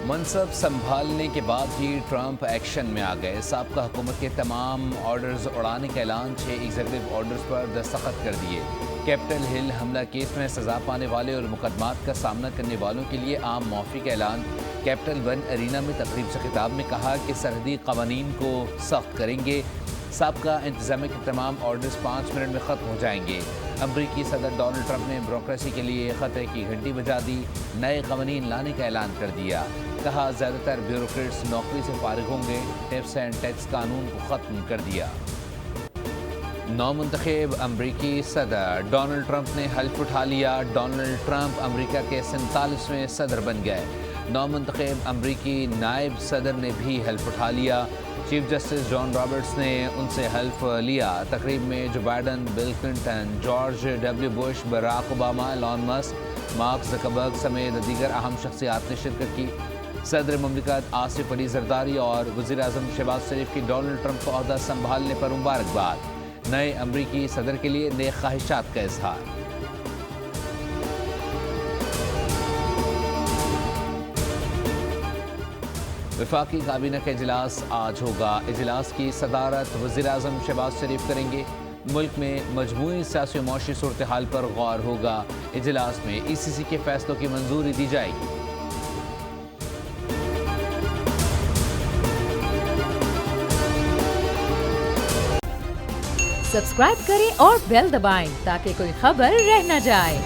منصب سنبھالنے کے بعد ہی ٹرمپ ایکشن میں آ گئے۔ سابقہ حکومت کے تمام آرڈرز اڑانے کا اعلان، 6 ایگزیکٹو آرڈرز پر دستخط کر دیے۔ کیپٹل ہل حملہ کیس میں سزا پانے والے اور مقدمات کا سامنا کرنے والوں کے لیے عام معافی کا اعلان۔ کیپٹل ون ارینا میں تقریب سے خطاب میں کہا کہ سرحدی قوانین کو سخت کریں گے۔ سابقہ انتظامیہ کے تمام آرڈرز 5 منٹ میں ختم ہو جائیں گے۔ امریکی صدر ڈونلڈ ٹرمپ نے بیوروکریسی کے لیے خطرے کی گھنٹی بجا دی، نئے قوانین لانے کا اعلان کر دیا۔ کہا زیادہ تر بیوروکریٹس نوکری سے فارغ ہوں گے۔ ٹیپس اینڈ ٹیکس قانون کو ختم کر دیا۔ نو منتخب امریکی صدر ڈونلڈ ٹرمپ نے حلف اٹھا لیا۔ ڈونلڈ ٹرمپ امریکہ کے 47ویں صدر بن گئے۔ نو منتخب امریکی نائب صدر نے بھی حلف اٹھا لیا۔ چیف جسٹس جان رابرٹس نے ان سے حلف لیا۔ تقریب میں Joe Biden, Bill Clinton, George W Bush, Barack Obama, Elon Musk, Mark Zuckerberg سمیت دیگر اہم شخصیات نے شرکت کی۔ صدر مملکت آصف علی زرداری اور وزیر اعظم شہباز شریف کی ڈونلڈ ٹرمپ کو عہدہ سنبھالنے پر مبارکباد۔ نئے امریکی صدر کے لیے نیک خواہشات کا اظہار۔ وفاقی کابینہ کا اجلاس آج ہوگا۔ اجلاس کی صدارت وزیر اعظم شہباز شریف کریں گے۔ ملک میں مجموعی سیاسی و معاشی صورتحال پر غور ہوگا۔ اجلاس میں ای سی سی کے فیصلوں کی منظوری دی جائے گی۔ سبسکرائب کریں اور بیل دبائیں تاکہ کوئی خبر رہ نہ جائے۔